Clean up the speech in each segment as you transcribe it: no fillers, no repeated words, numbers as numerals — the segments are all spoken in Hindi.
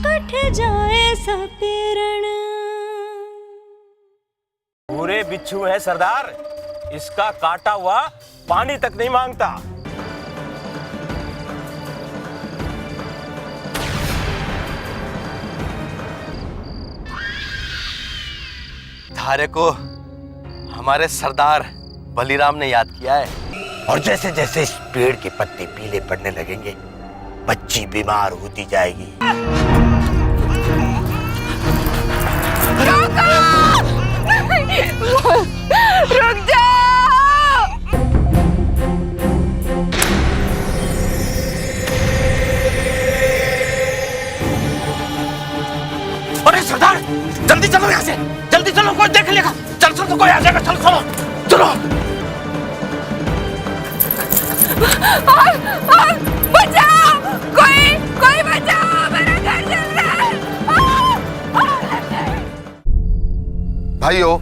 कट जाए सपेरण। पूरे बिच्छू है सरदार, इसका काटा हुआ पानी तक नहीं मांगता। धारे को हमारे सरदार बलीराम ने याद किया है। और जैसे जैसे इस पेड़ के पत्ते पीले पड़ने लगेंगे, बच्ची बीमार होती जाएगी। रुक जाओ। अरे सरदार, जल्दी चलो यहाँ से, जल्दी चलो, कोई देख लेगा। चल चल तो कोई आ जाएगा, चलो चलो चलो। बचाओ, कोई बचाओ, मेरा घर जल रहा है। भाइयों,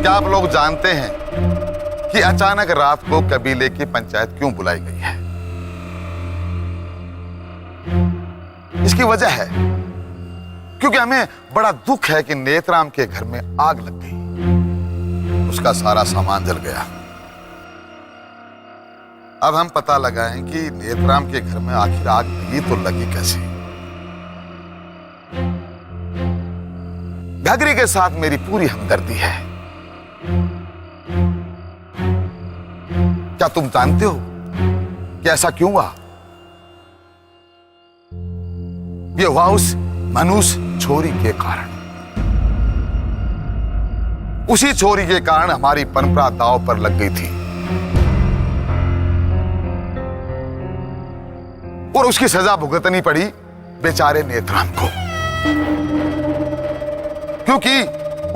क्या आप लोग जानते हैं कि अचानक रात को कबीले की पंचायत क्यों बुलाई गई है? इसकी वजह है क्योंकि हमें बड़ा दुख है कि नेतराम के घर में आग लग गई, उसका सारा सामान जल गया। अब हम पता लगाएं कि नेतराम के घर में आखिर आग लगी तो लगी कैसे। घाघरी के साथ मेरी पूरी हमदर्दी है। क्या तुम जानते हो कि ऐसा क्यों हुआ? ये हुआ उस मनुष्य छोरी के कारण। उसी छोरी के कारण हमारी परंपरा दांव पर लग गई थी और उसकी सजा भुगतनी पड़ी बेचारे नेतराम को, क्योंकि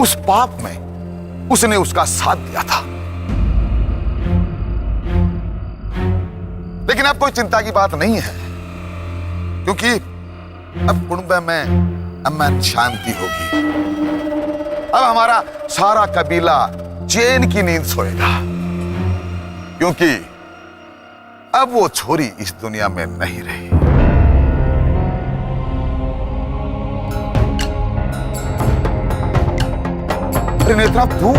उस पाप में उसने उसका साथ दिया था। लेकिन अब कोई चिंता की बात नहीं है, क्योंकि अब कुंभ में अमन शांति होगी। अब हमारा सारा कबीला चैन की नींद सोएगा, क्योंकि अब वो छोरी इस दुनिया में नहीं रही। अरे नेत्रा, तू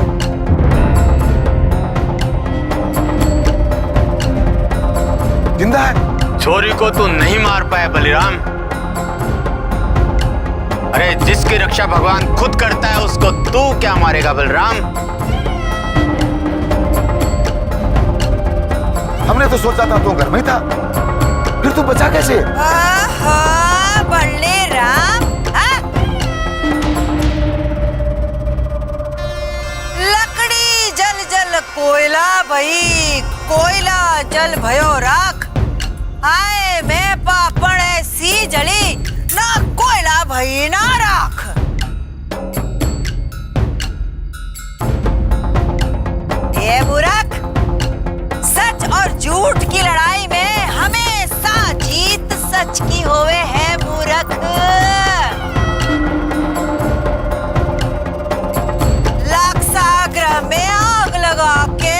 जिंदा है? छोरी को तू नहीं मार पाया बलिराम। अरे जिसकी रक्षा भगवान खुद करता है उसको तू क्या मारेगा बलराम? हमने तो सोचा था तू घर में था, फिर तू बचा कैसे? बलराम, लकड़ी जल जल कोयला भई, कोयला जल भयो राख। आए मैं पापड़ ऐसी जली, ना कोयला भई ना राख। ये मूर्ख, सच और झूठ की लड़ाई में हमेशा जीत सच की होवे है मूर्ख। लाक्षागृह में आग लगा के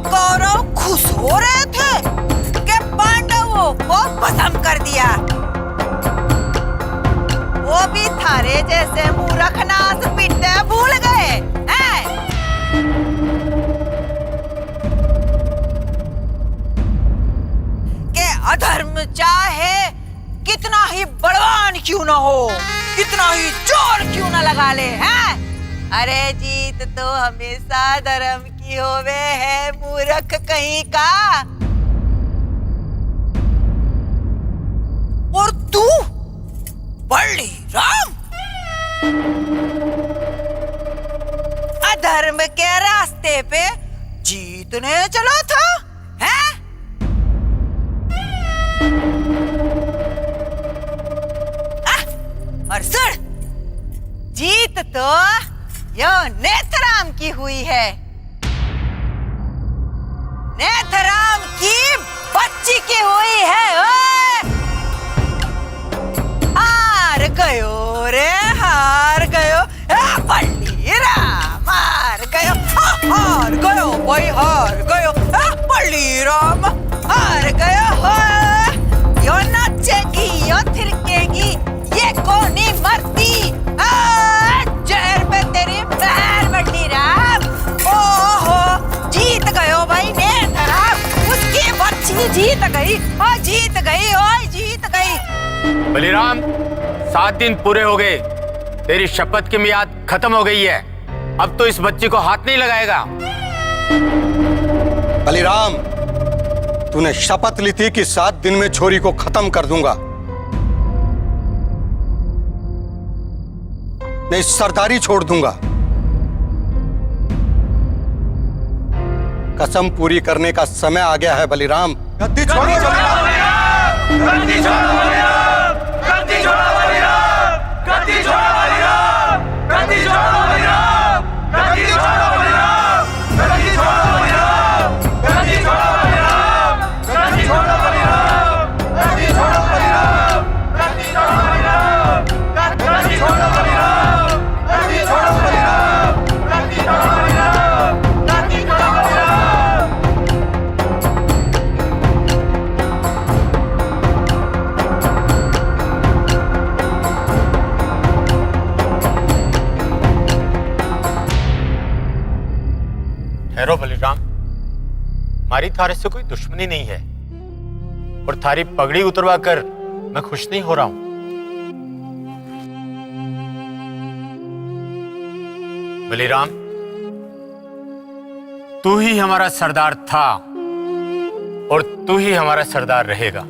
कौरव खुश हो रहे थे कि पांडवों को भस्म कर दिया। वो भी थारे जैसे मूर्ख नाच पीटते भूल गए हैं? के अधर्म चाहे कितना ही बलवान क्यों ना हो, कितना ही जोर क्यों ना लगा ले, हैं? अरे जीत तो हमेशा धर्म की होवे है मूर्ख कहीं का। और तू बलराम अधर्म के रास्ते पे जीतने चला था, हैं? और सुन, जीत तो यो नेतराम की हुई है। नेतराम की बच्ची की हुई है। हार गयो रे, हार गयो बलराम, हार गयो, हार गयो भाई, हार गयो बलराम, हार गयो। यो नाचेगी, यो थिरकेगी, जीत गई, ओ जीत गई, ओ जीत गई। बलिराम, 7 दिन पूरे हो गए, तेरी शपथ की मियाद खत्म हो गई है। अब तो इस बच्ची को हाथ नहीं लगाएगा। बलिराम, तूने शपथ ली थी कि 7 दिन में छोरी को खत्म कर दूंगा। नहीं, सरदारी छोड़ दूंगा। कसम पूरी करने का समय आ गया है बलिराम। गद्दी छोड़ो बलिराम! गद्दी छोड़ो बलिराम! गद्दी छोड़ो बलिराम! गद्दी छोड़ो बलिराम! गद्दी छोड़ो बलिराम! गद्दी छोड़ो बलिराम! गद्दी छोड़ो बलिराम! गद्दी छोड़ो बलिराम! गद्दी छोड़ो बलिराम! गद्दी छोड़ो बलिराम! गद्दी छोड़ो बलिराम! गद्दी छोड़ो बलिराम! गद्दी छोड़ो बलिराम! गद्दी छोड़ो बलिराम! गद्दी छोड़ो बलिराम! ठहरो बलिराम, हमारी थारे से कोई दुश्मनी नहीं है और थारी पगड़ी उतरवा कर मैं खुश नहीं हो रहा हूं। बलिराम, तू ही हमारा सरदार था और तू ही हमारा सरदार रहेगा।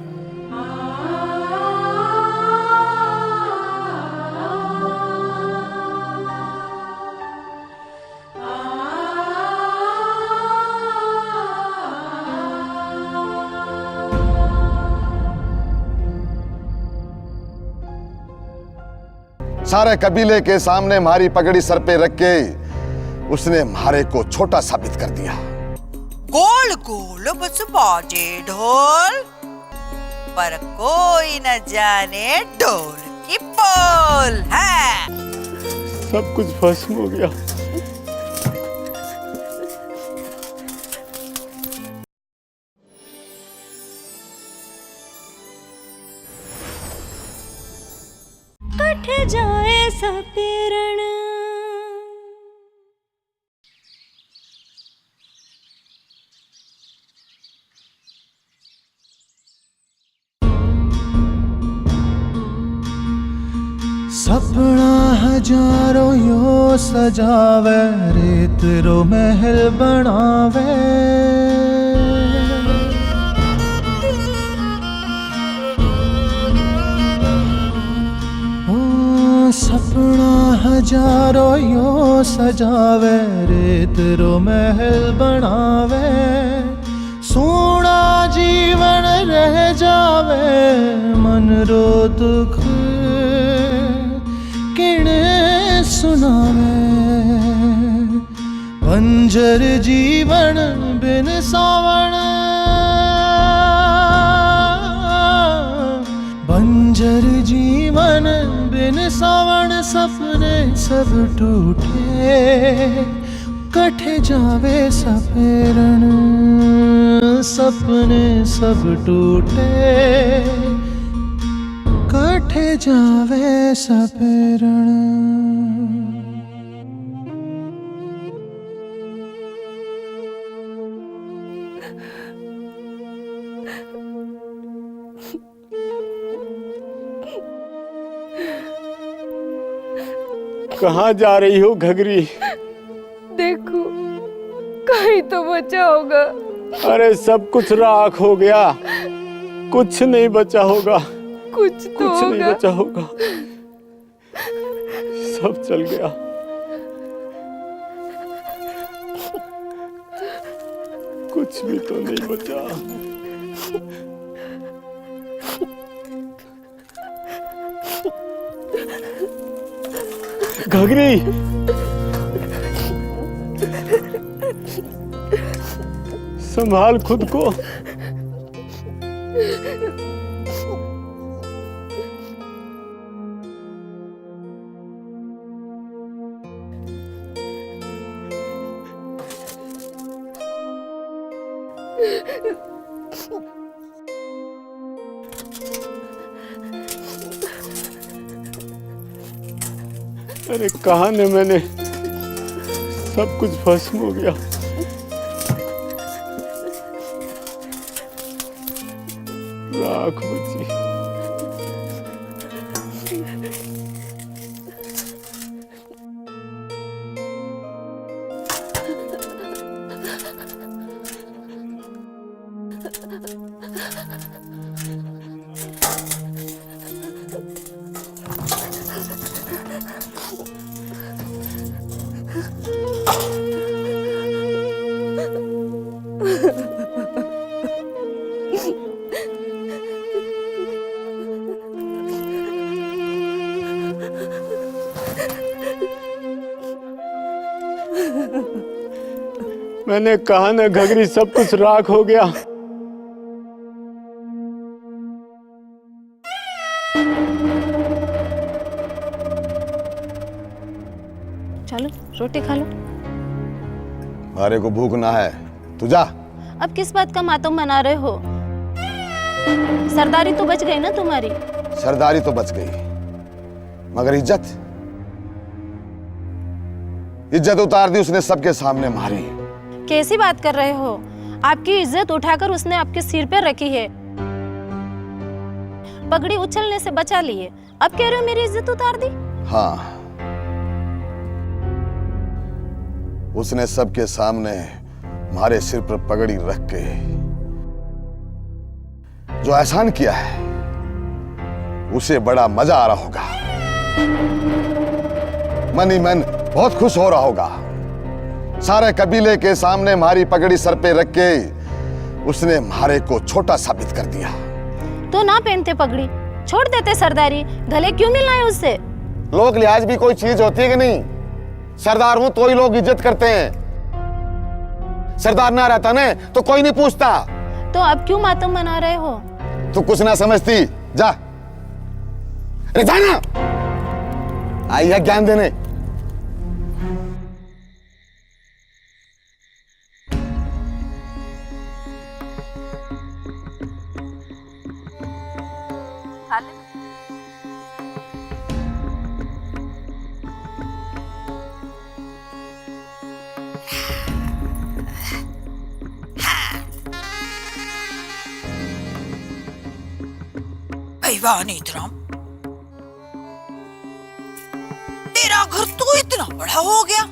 सारे कबीले के सामने हमारी पगड़ी सर पे रख के उसने हमारे को छोटा साबित कर दिया। गोल गोल बस बाजे ढोल, पर कोई न जाने ढोल की बोल है। सब कुछ भस्म हो गया। कठ जाए सपेरण सपना हजारों यो सजावे, रेत रो महल बनावे। सपना हजारों यो सजावे, रेत रो महल बनावे। सोना जीवन रह जावे, मन रो दुख किने सुनावे। बंजर जीवन बिन सावण, बंजर जीवन बिन सावण। सपने सब टूटे, कठे जावे सपेरण। सपने सब टूटे, कठे जावे सपेरण। कहाँ जा रही हो घगरी? देखो, कहीं तो बचा होगा। अरे सब कुछ राख हो गया, कुछ नहीं बचा होगा। कुछ तो कुछ नहीं होगा। बचा होगा, सब चल गया। कुछ भी तो नहीं बचा। घगरी, संभाल खुद को। अरे कहा ने मैंने, सब कुछ भस्म हो गया। राख बची। मैंने कहा ना घगरी, सब कुछ राख हो गया। चलो रोटी खा लो। मारे को भूख ना है, तू जा। अब किस बात का मातम मना रहे हो? सरदारी तो बच गई ना तुम्हारी। सरदारी तो बच गई, मगर इज्जत उतार दी उसने, सबके सामने मारी। कैसी बात कर रहे हो? आपकी इज्जत उठाकर उसने आपके सिर पर रखी है, पगड़ी उछलने से बचा लिए। अब कह रहे हो मेरी इज्जत उतार दी? हाँ, उसने सबके सामने हमारे सिर पर पगड़ी रख के जो एहसान किया है, उसे बड़ा मजा आ रहा होगा। मन ही मन बहुत खुश हो रहा होगा। सारे कबीले के सामने हमारी पगड़ी सर पे रख के उसने हमारे को छोटा साबित कर दिया। तो ना पहनते पगड़ी, छोड़ देते सरदारी, गले क्यों मिलना है उससे? लोक लिहाज भी कोई चीज होती है कि नहीं? सरदार हूं तो ही लोग इज्जत करते हैं, सरदार ना रहता ना तो कोई नहीं पूछता। तो अब क्यों मातम मना रहे हो? तू कुछ ना समझती, जा। अरे जाना, आई है ज्ञान देने। नीतराम, तेरा घर तो इतना बड़ा हो गया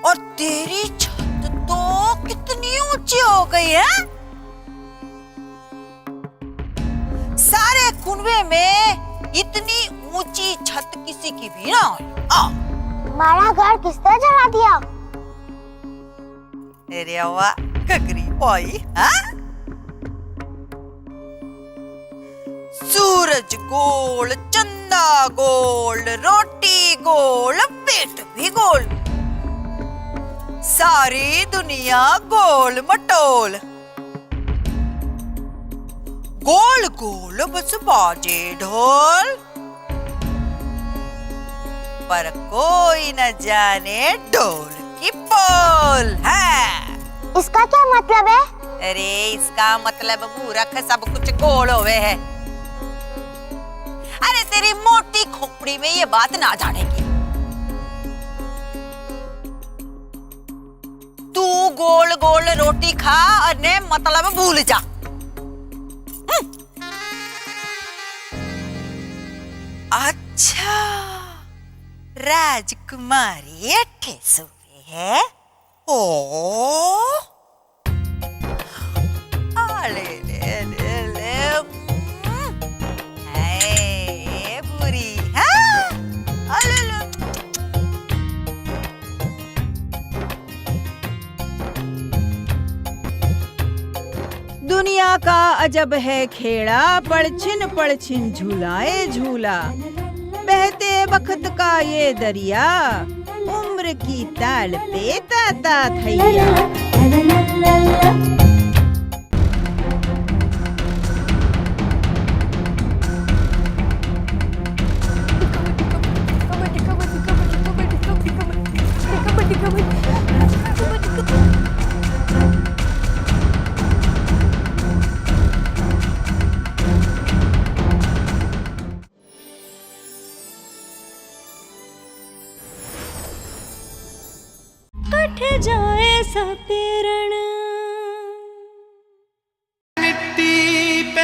और तेरी छत तो कितनी ऊंची हो गई है। सारे कुनबे में इतनी ऊंची छत किसी की भी ना हो। हमारा घर किसने जला दिया? अरे वाह घगरी बोई, हाँ? सूरज गोल, चंदा गोल, रोटी गोल, पेट भी गोल, सारी दुनिया गोल मटोल। गोल गोल बस बाजे ढोल, पर कोई न जाने ढोल की बोल है। इसका क्या मतलब है? अरे इसका मतलब मूर्ख सब कुछ गोल होवे है। अरे तेरी मोटी खोपड़ी में ये बात ना जानेगी। तू गोल गोल रोटी खा और ने मतलब भूल जा। अच्छा, राजकुमारी अठे सुबह है। ओ ले ले ले ले बुरी, हाँ? अले ले। दुनिया का अजब है खेड़ा, पड़छिन झूलाए झूला, बहते वक्त का ये दरिया, उम्र की ताल पे ताता थैया। कट जाए सपेरण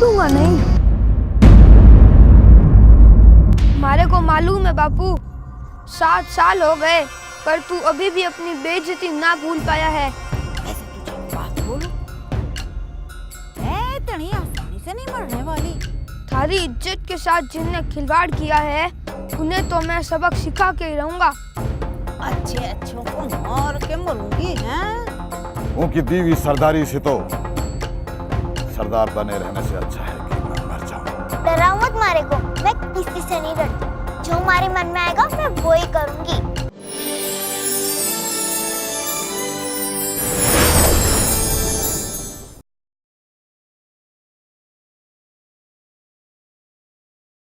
छोड़ूंगा नहीं। हमारे को मालूम है बापू, 7 साल हो गए पर तू अभी भी अपनी बेइज्जती ना भूल पाया है। ऐसे तुझे बात बोलूं, मैं इतनी आसानी से नहीं मरने वाली। थारी इज्जत के साथ जिनने खिलवाड़ किया है उन्हें तो मैं सबक सिखा के ही रहूंगा। अच्छे अच्छों को मार के मरूंगी हैं। उनकी दीवी सरदारी से तो सरदार बने रहने से अच्छा है कि मैं मर जाऊं। डराओ मत मारे को, मैं किसी से नहीं डरती। जो हमारे मन में आएगा मैं वो ही करूंगी।